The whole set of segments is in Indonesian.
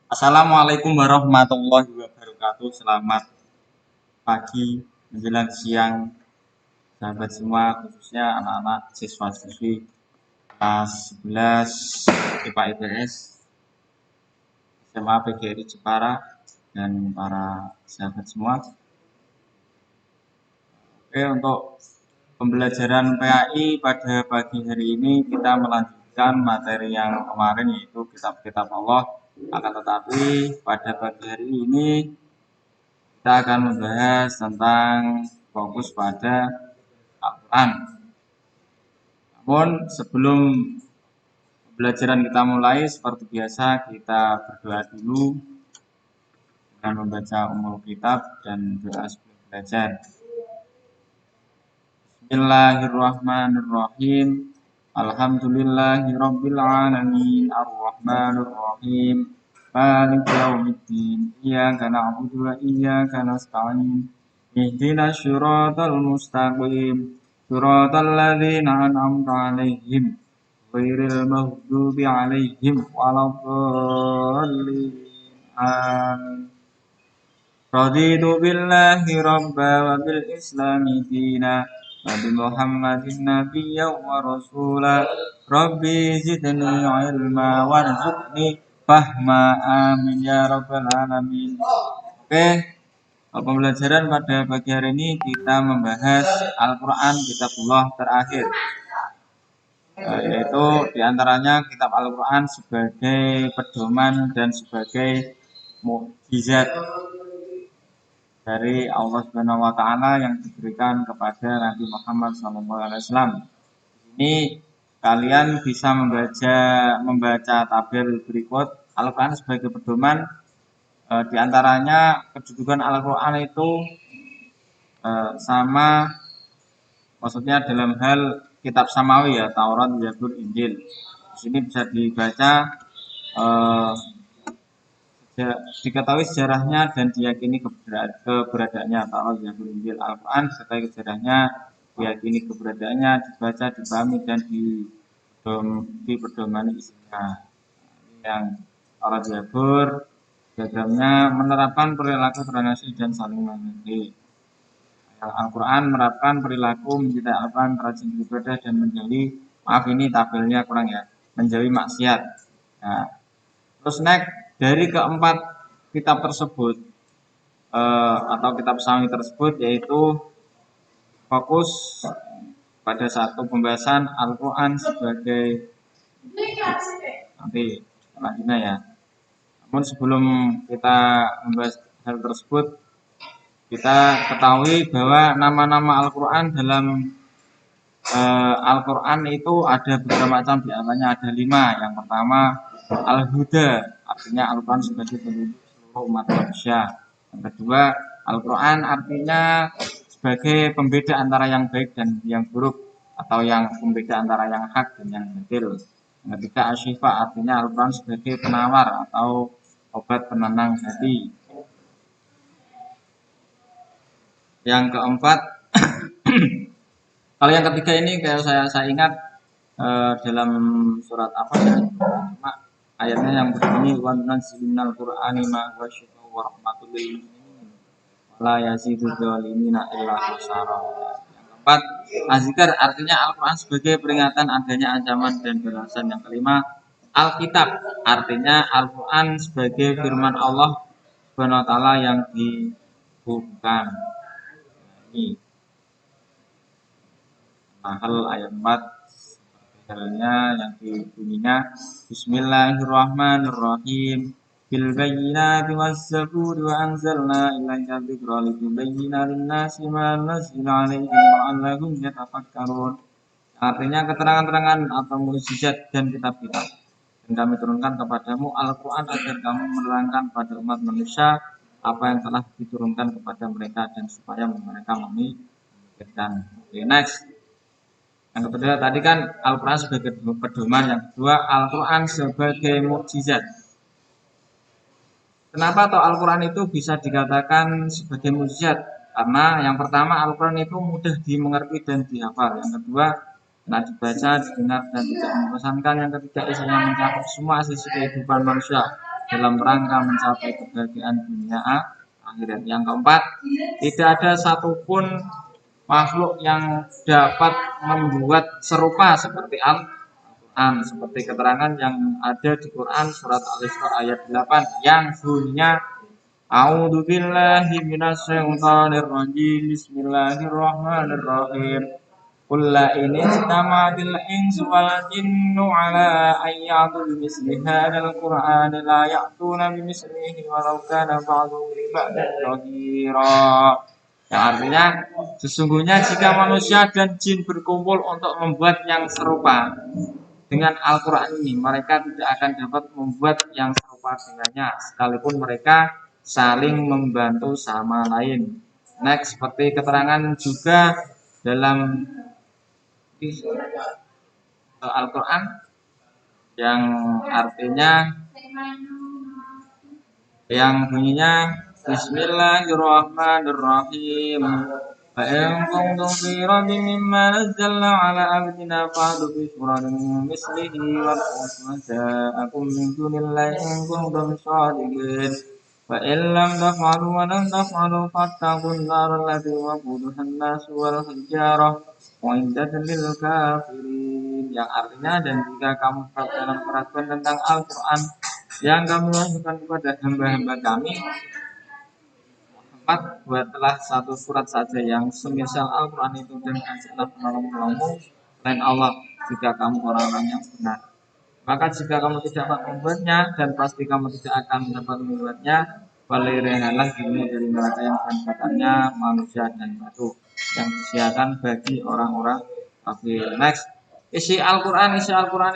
Assalamualaikum warahmatullahi wabarakatuh. Selamat pagi menjelang siang, sahabat semua, khususnya anak-anak siswa-siswi kelas 11 IPA IPS SMA PGRI Jepara dan para sahabat semua. Oke, untuk pembelajaran PAI pada pagi hari ini kita melanjutkan materi yang kemarin yaitu kitab-kitab Allah. Akan tetapi pada pagi hari ini kita akan membahas tentang fokus pada Al-Quran. Namun sebelum pembelajaran kita mulai, seperti biasa kita berdoa dulu dengan membaca umul kitab dan doa sebelum belajar. Bismillahirrahmanirrahim. Alhamdulillahirabbil alamin arrahmanir rahim. Maliki yaumiddin. Iyyaka na'budu wa iyyaka nasta'in. Ihdinas siratal mustaqim. Siratal ladzina an'amta 'alaihim ghairil maghdubi 'alaihim waladdallin. Amin. Raditu billahi rabba wa bil islami dina wa bi Muhammadin nabiyya wa rasula. Rabbi zidni ilma warzuqni fahma. Amin ya rabbal alamin. Oke, pembelajaran pada pagi hari ini kita membahas Al-Quran kitabullah terakhir, yaitu diantaranya kitab Al-Quran sebagai pedoman dan sebagai mukjizat dari Allah Subhanahu wa taala yang diberikan kepada Nabi Muhammad SAW. Ini kalian bisa membaca tabel berikut. Al-Quran sebagai pedoman, diantaranya kedudukan Al-Quran itu sama, maksudnya dalam hal kitab samawi ya, Taurat, Zabur, Injil. Di sini bisa dibaca, diketahui sejarahnya dan diyakini keberadaannya. Taurat, Zabur, Injil, Al-Quran diketahui sejarahnya, diyakini keberadaannya, dibaca, dipahami dan dipedomani isinya. Yang Taurat, Zabur diagramnya menerapkan perilaku transaksi dan saling menghargai. Al-Quran menerapkan perilaku mencintai Al-Quran, rajin beribadah dan menjauhi, maaf ini tabelnya kurang ya, menjauhi maksiat. Nah, terus next dari keempat kitab tersebut atau kitab sami tersebut, yaitu fokus pada satu pembahasan Al-Quran sebagai nanti selanjutnya ya. Namun sebelum kita membahas hal tersebut, kita ketahui bahwa nama-nama Al-Quran dalam Al-Quran itu ada beberapa macam, diantaranya ada 5. Yang pertama Al-Huda, artinya Al-Quran sebagai petunjuk seluruh umat manusia. Yang kedua Al-Quran artinya sebagai pembeda antara yang baik dan yang buruk, atau yang pembeda antara yang hak dan yang batil. Yang ketiga Asy-Syifa, artinya Al-Quran sebagai penawar atau obat penenang hati. Yang keempat, kalau yang ketiga ini kayak saya ingat dalam surat apa ya? Cuma ayatnya yang berbunyi wa nunazzilinal qur'ani ma huwa syifaa'un wa rahmatul lil mu'minin wa la yazidul zalimina illa khasara. Yang keempat, azkar, artinya Al-Qur'an sebagai peringatan adanya ancaman dan balasan. Yang kelima, Alkitab, artinya Al-Qur'an sebagai firman Allah Subhanahu wa taala yang dibukukan. Ini Nahl ayat 4 halnya yang dibunyinya Bismillahirrahmanirrahim. Bil bayyinati was zaburi wa anzalna ilaika dzikra litubayyana lin-nasi ma nuzila 'alaihim la'allahum yatafakkarun. Artinya keterangan-keterangan atau mukjizat dan kitab-kitab. Dan kami turunkan kepadamu Al-Quran agar kamu menerangkan pada umat manusia apa yang telah diturunkan kepada mereka dan supaya mereka memikirkan. Oke, next. Yang kedua tadi kan Al-Quran sebagai pedoman, yang kedua Al-Quran sebagai mukjizat. Kenapa toh Al-Quran itu bisa dikatakan sebagai mukjizat? Karena yang pertama Al-Quran itu mudah dimengerti dan dihafal. Yang kedua enak dibaca, didengar dan tidak membosankan. Yang ketiga isinya mencakup semua sisi kehidupan manusia, dalam rangka mencapai kebahagiaan dunia akhirat. Yang keempat, tidak ada satupun makhluk yang dapat membuat serupa seperti Al-Quran, seperti keterangan yang ada di Quran surat Al-Isra ayat 8 yang bunyinya A'udzu billahi minasyaitonir rajim. Bismillahirrahmanirrahim. Qul la in istama'atil insu wal jinnu 'ala an ya'tu bimithli hadzal qur'ani la ya'tuna bimithlihi walau kana ba'dhuhum li ba'din dhahira. Yang artinya sesungguhnya jika manusia dan jin berkumpul untuk membuat yang serupa dengan Al-Quran ini, mereka tidak akan dapat membuat yang serupa dengannya sekalipun mereka saling membantu sama lain. Next, seperti keterangan juga dalam Al-Quran yang artinya yang bunyinya Bismillahirrahmanirrahim. Fa in kuntum fi raibin mimma nazzalna ala abdina fa'tu bi suratin mislihi wa ja'akum min dunillahi in kuntum shadiqin. Fa in lam taf'alu wa lan taf'alu fattaqun nar allati waquduha an-nas wal hijarah wa iddat lil kafirin. Yang artinya, dan jika kamu dalam keraguan tentang Al-Quran yang kami wahyukan kepada hamba-hamba kami, buatlah satu surat saja yang semisal Al-Quran itu dan ajaklah penolong-penolongmu selain Allah jika kamu orang-orang yang benar. Maka jika kamu tidak dapat membuatnya, dan pasti kamu tidak akan dapat membuatnya, balirihalah dirimu dari neraka yang bahan manusia dan batu yang disediakan bagi orang-orang kafir. Next, isi Al-Quran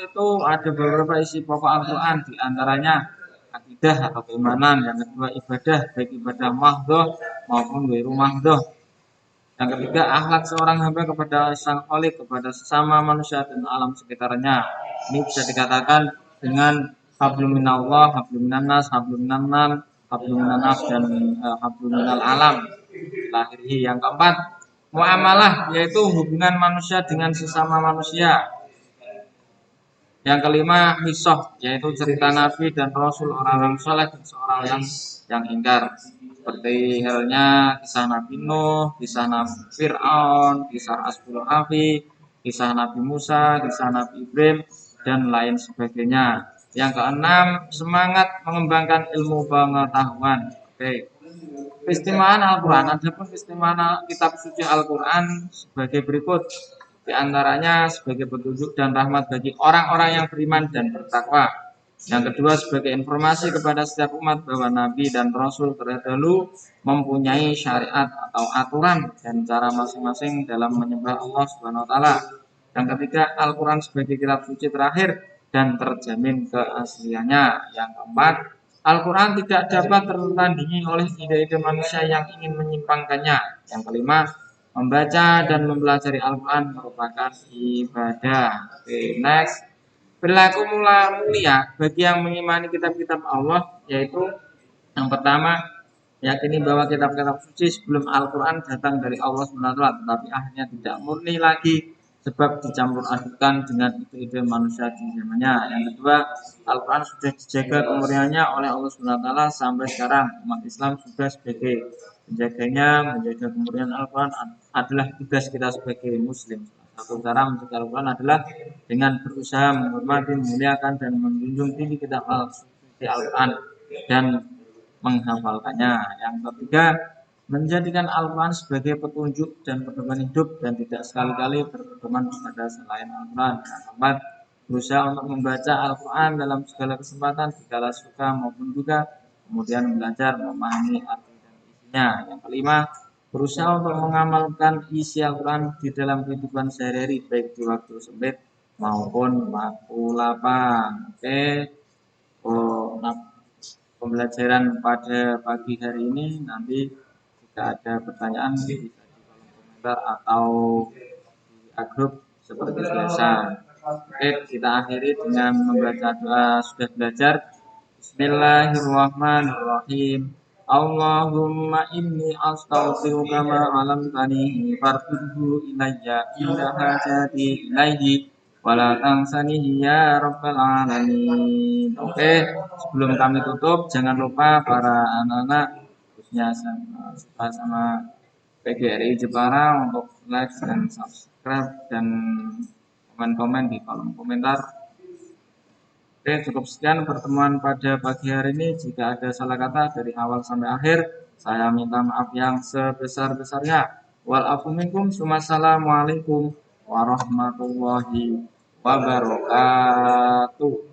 itu ada beberapa isi pokok Al-Quran, diantaranya akidah atau keimanan, yang kedua ibadah, baik ibadah mahdhah maupun ghairu mahdhah, yang ketiga akhlak seorang hamba kepada sang khalik, kepada sesama manusia dan alam sekitarnya. Ini bisa dikatakan dengan hablum minallah, hablum minannas, hablum minannam, hablum minannas, dan hablum minal alam lahirhi. Yang keempat, muamalah, yaitu hubungan manusia dengan sesama manusia. Yang kelima, hisah, yaitu cerita Nabi dan Rasul, orang-orang soleh dan seorang yang ingkar. Seperti halnya kisah Nabi Nuh, kisah Nabi Fir'aun, kisah Ashabul Kahfi, kisah Nabi Musa, kisah Nabi Ibrahim, dan lain sebagainya. Yang keenam, semangat mengembangkan ilmu pengetahuan. Oke. Keistimewaan Al-Quran, adapun keistimewaan kitab suci Al-Quran sebagai berikut. Di antaranya sebagai petunjuk dan rahmat bagi orang-orang yang beriman dan bertakwa. Yang kedua, sebagai informasi kepada setiap umat bahwa Nabi dan Rasul terdahulu mempunyai syariat atau aturan dan cara masing-masing dalam menyembah Allah Subhanahu wa taala. Yang ketiga, Al-Quran sebagai kitab suci terakhir dan terjamin keasliannya. Yang keempat, Al-Quran tidak dapat tertandingi oleh ide-ide manusia yang ingin menyimpangkannya. Yang kelima, membaca dan mempelajari Al-Quran merupakan ibadah. Oke, next. Berlaku mulia bagi yang mengimani kitab-kitab Allah, yaitu yang pertama, yakini bahwa kitab-kitab suci sebelum Al-Quran datang dari Allah SWT, tetapi akhirnya tidak murni lagi sebab dicampur adukan dengan ide-ide manusia di zamannya. Yang kedua, Al-Quran sudah dijaga kemurniannya oleh Allah SWT sampai sekarang. Umat Islam sudah sebagai penjaganya. Menjaga kemurnian Al-Quran adalah tugas kita sebagai muslim. Satu cara menjaga Al-Quran adalah dengan berusaha menghormati, memuliakan, dan menjunjung tinggi kitab suci Al-Quran dan menghafalkannya. Yang ketiga, menjadikan Al-Quran sebagai petunjuk dan pedoman hidup dan tidak sekali-kali berpedoman kepada selain Al-Quran. Yang keempat, berusaha untuk membaca Al-Quran dalam segala kesempatan dikala suka maupun duka, kemudian belajar memahami arti dan isinya. Yang kelima, berusaha untuk mengamalkan isi Al-Quran di dalam kehidupan sehari-hari, baik di waktu sempit maupun waktu lapang. Oke, pembelajaran pada pagi hari ini, nanti jika ada pertanyaan bisa di kolom komentar atau di grup seperti biasa. Oke, kita akhiri dengan membaca doa sudah belajar. Bismillahirrahmanirrahim. Allahumma inni astaghfiruka ma 'allamtani farfidhu ilayya inda hajati ilayhi wala tangsanihi ya rabbal alamin. Oke, sebelum kami tutup jangan lupa para anak-anak khususnya sama PGRI Jepara untuk like dan subscribe dan komen-komen di kolom komentar. Oke, cukup sekian pertemuan pada pagi hari ini. Jika ada salah kata dari awal sampai akhir, saya minta maaf yang sebesar-besarnya. Walafu minkum, wassalamualaikum warahmatullahi wabarakatuh.